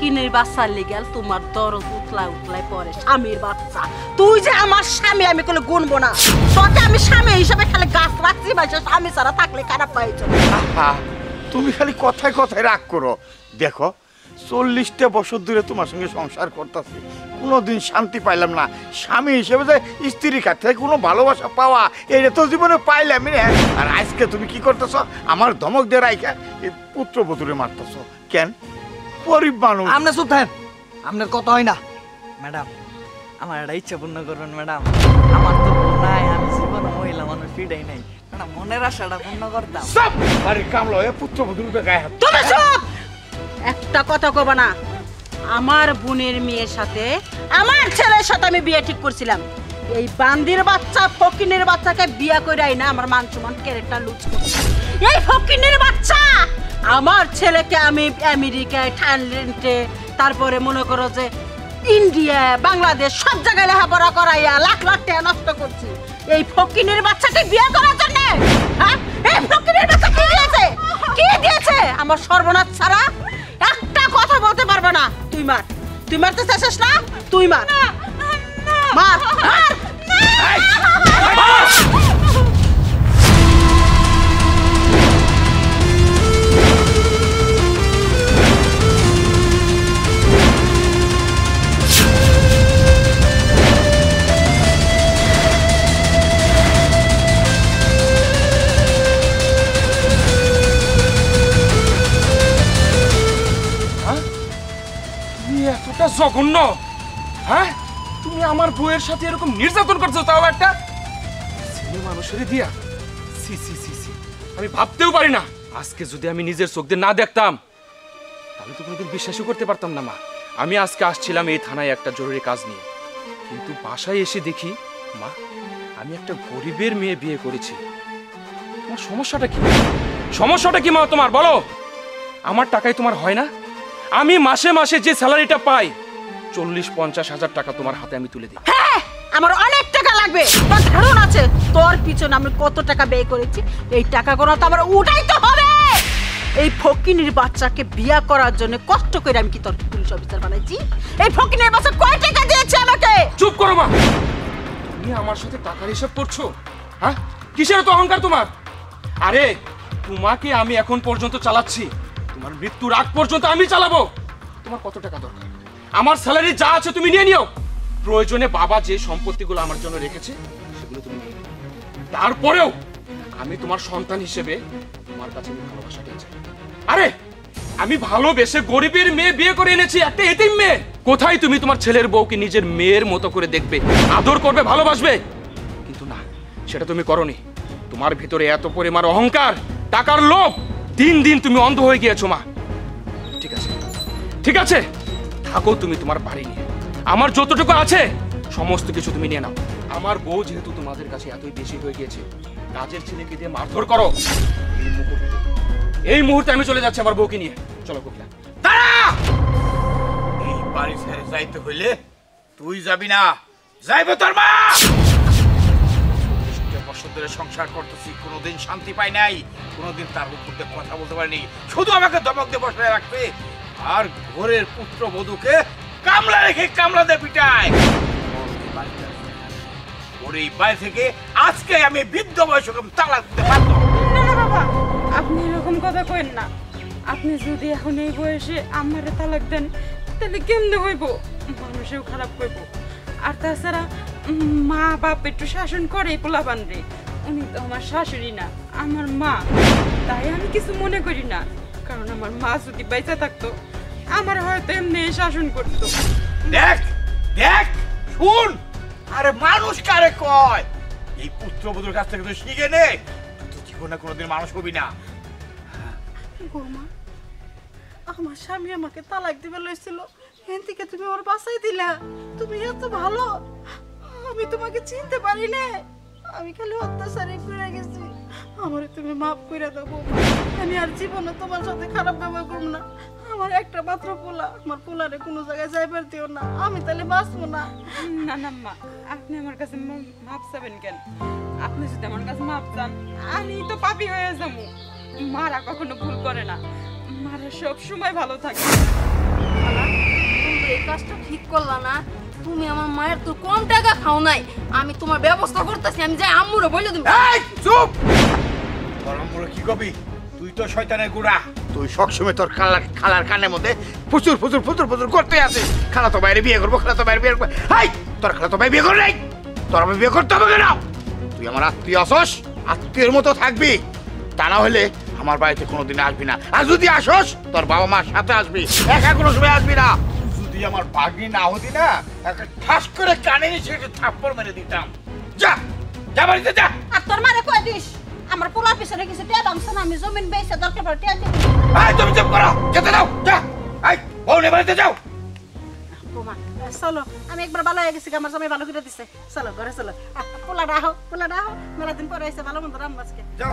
ফকিনের বাচ্চার লেগে তোমার দরদ উতলায় পড়ে স্বামীর বাচ্চা। তুই যে আমার স্বামী আমি কোনো গুনবো না, তোকে আমি স্বামী হিসাবে খালি গাছ রাখছি, মাঝে স্বামী ছাড়া থাকলে খারাপ পাইছো। তুমি খালি কথায় কথায় রাগ করো। দেখো 40টা বছর ধরে তোমার সঙ্গে সংসার করতেছি, কোনোদিন শান্তি পাইলাম না। স্বামী হিসেবে যে স্ত্রীর কাছ থেকে কোনো ভালোবাসা পাওয়া এটা তো জীবনে পাইলামই না। আর আজকে তুমি কি করতেছ, আমার ধমক দিয়ে রাইখা এই পুত্রবধূরে মারতেছ কেন? গরিব মানুষ। আপনি চুপ থাকেন, আপনার কথা হয় না। ম্যাডাম আমার একটা ইচ্ছা পূর্ণ করবেন ম্যাডাম। আমার তো নাই, আমি জীবনে মহিলা মানুষ ফিডাই নাই ম্যাডাম, মনের আশাটা পূর্ণ করতাম। সব বাড়ির কামলা হয়ে পুত্রবধূর গায়ে হাত। তুমি চুপ! একটা কথা কবা না। আমার বোনের মেয়ের সাথে আমার ছেলের সাথে আমি বিয়ে ঠিক করছিলাম। এই বান্দির বাচ্চা ফকিনের বাচ্চাকে বিয়ে কইরাই না আমার মান সম্মান ক্যারেক্টার লুজ করছে। এই ফকিনের বাচ্চা আমার ছেলেকে আমি আমেরিকায়, থাইল্যান্ডে, তারপরে মনে করো যে ইন্ডিয়া, বাংলাদেশ সব জায়গায় লেখাপড়া করাইয়া লাখ লাখ টাকা নষ্ট করছি এই ফকিনের বাচ্চাকে বিয়ে করার জন্য। হ্যাঁ, এই ফকিনের বাচ্চা কি দিয়েছে? কি দিয়েছে আমার সর্বনাশ ছাড়া? একটা কথা বলতে পারবে না। তুই মার, তুই মারতে চাইছিস না? তুই মার, মার, মার। এতটা জঘন্য? হ্যাঁ, তুমি আমার বউয়ের সাথে এরকম নির্যাতন করছো, তাও একটা ছেলে মানুষের দিয়া। সি সি সি সি, আমি ভাবতেও পারি না। আজকে যদি আমি নিজের চোখ দিয়ে না দেখতাম তাহলে তো কোনোদিন বিশ্বাসই করতে পারতাম না মা। আমি আজকে আসছিলাম এই থানায় একটা জরুরি কাজ নিয়ে, কিন্তু বাসায় এসে দেখি মা আমি একটা গরিবের মেয়ে বিয়ে করেছি। তোমার সমস্যাটা কি? সমস্যাটা কি মা তোমার, বলো। আমার টাকায় তোমার হয় না? আমি মাসে মাসে যে স্যালারিটা পাই 40-50 হাজার টাকা তোমার হাতে আমি তুলে দিই। হ্যাঁ, আমার অনেক টাকা লাগবে। তোর ধারণা আছে তোর পিছনে আমি কত টাকা ব্যয় করেছি? এই টাকাগুলো তো আমার উঠাইতে হবে। এই ফকিনের বাচ্চাকে বিয়ে করার জন্য কষ্ট করে আমি কি তোর পুলিশ অফিসার বানাইছি? এই ফকিনের বাচ্চা কয় টাকা দিয়েছে আমাকে? চুপ করো মা, তুমি আমার সাথে টাকার হিসাব করছো? হ্যাঁ, কিসের তো অহংকার তোমার? আরে তোমাকে আমি এখন পর্যন্ত চালাচ্ছি, তোমার মৃত্যুর আগ পর্যন্ত আমি চালাবো। তোমার কত টাকা দরকার? আমার স্যালারি যা আছে তুমি নিয়ে নিও। প্রয়োজনে বাবা যে সম্পত্তিগুলো আমার জন্য রেখেছে সেগুলো তুমি নিয়ে নিও। তারপরেও আমি তোমার সন্তান হিসেবে তোমার কাছে ভালোবাসা চাই। আরে আমি ভালোবেসে গরিবের মেয়ে বিয়ে করে এনেছি, একটা এতিম মেয়ে। কোথায় তুমি তোমার ছেলের বউকে নিজের মেয়ের মতো করে দেখবে, আদর করবে, ভালোবাসবে? কিন্তু না, সেটা তুমি করনি। তোমার ভিতরে এত পরিমাণ অহংকার, টাকার লোভ, দিন দিন তুমি অন্ধ হয়ে গিয়েছো মা। ঠিক আছে, ঠিক আছে, থাকো তুমি তোমার বাড়ি নিয়ে। আমার যতটুকু আছে সমস্ত কিছু তুমি নিয়ে নাও। আমার বউ যেহেতু তোমাদের কাছে এতই বেশি হয়ে গিয়েছে, কাজের ছেলেকে দিয়ে মারধর করো। এই মুহূর্তে আমি চলে যাচ্ছি আমার বউকে নিয়ে। চলো কোকিলা। দাঁড়া! এই বাড়ি ছেড়ে যাইতে হইলে তুই যাবি না, যাইবে তোর মা। 40টা বছর ধরে সংসার করতেছি, কোনোদিন শান্তি পাই নাই, কোনোদিন তার উপর দিয়ে কথা বলতে পারিনি। শুধু আমাকে দমক দিয়ে বসায় রাখবে আর ঘরের পুত্রবধূকে কামলা রেখে কামলা দিয়ে পিটায়। ওর এই বাড়ি থেকে আজকে আমি বৃদ্ধ বয়সে তালাক দিতে পারতাম। না না বাবা, আপনি এরকম কথা কইেন না। আপনি যদি এখন এই বয়সে আমারে তালাক দেন তাহলে কেমনে হইব? মানুষেও খারাপ কইব। আর তাছাড়া মা বাপ একটু শাসন করে পোলাপান রে। উনি তো আমার শাশুড়ি না, আমার মা। তাই আমি কিছু মনে করি না, কারণ আমার মা যদি বেঁচে থাকতো আমার হয়তো এমনি শাসন করতো। দেখ দেখ শুন, আরে মানুষ কারে কয়? এই পুত্রবধূর কাছ থেকে তুই শিখে নে, তুই জীবনে কোনোদিন মানুষ হবি না। বৌমা, আমার স্বামী আমাকে তালাক দিবে লইছিল, এখান থেকে তুমি ওর বাঁচাই দিলা। তুমি এত ভালো, আমি তোমাকে চিনতে পারি না। আমি খালি অত্যাচারই করে গেছি, আমারে তুমি মাফ করে দাও বৌমা। আমি আর জীবনে তোমার সাথে খারাপ ব্যবহার করব না। আমার একটা মাত্র পোলা, আমার পোলারে কোনো জায়গায় যাইবার দিও না, আমি তাহলে বাঁচবো না। না না মা, আপনি আমার কাছে মাপ চাবেন কেন? আপনি যদি আমার কাছে মাপ চান আমি তো পাপী হয়ে যাবো। মারা কখনো ভুল করে না, মারা সব সময় ভালো থাকে। কাজটা ঠিক করলা না। তুমি আমার মায়ের তো কম টাকা খাও নাই, আমি তোমার ব্যবস্থা করতেছি। আমি যাই আম্মুরে বলে দিই। এই চুপ! তোর আম্মুরে কি কবি? তুই তো শয়তানের গুড়া। তুই সবসময় তোর খালার কানের মধ্যে ফুচুর ফুচুর ফুচুর ফুচুর করতে আছে। খালা তো বাইরে বিয়ে করবো, খালা তো বাইরে বিয়ে করবো। হাই, তোর খালা তো বাইরে বিয়ে করে নাই। তোর আমি বিয়ে করতে হবে কেন? তুই আমার আত্মীয় আসস, আত্মীয়ের মতো থাকবি। তা না হলে আমার বাড়িতে কোনোদিন আসবি না। আর যদি আসস, তোর বাবা মার সাথে আসবি, একা কোনো সময় আসবি না। যদি আমার বাগনি না হতি না, একটা ঠাস করে কানে নিচে থাপ্পড় মেরে দিতাম। যা, যা বাড়িতে যা। আর তোর মারে কই দিস আমার পোলার পিছনে কিছু টিয়া দামছ না, আমি জমিন বেচে দরকার পড়ে টিয়া দিবি। এই তুমি চুপ করো, যেতে দাও, যা। এই বউনে বাড়িতে যাও। বোমা চলো, আমি একবার ভালো হয়ে গেছি, আমার জামাই ভালো করে দিছে। চলো ঘরে চলো, পোলা ডাহো মেলা দিন পরে এসে ভালো মন্দ রাম আজকে। যাও।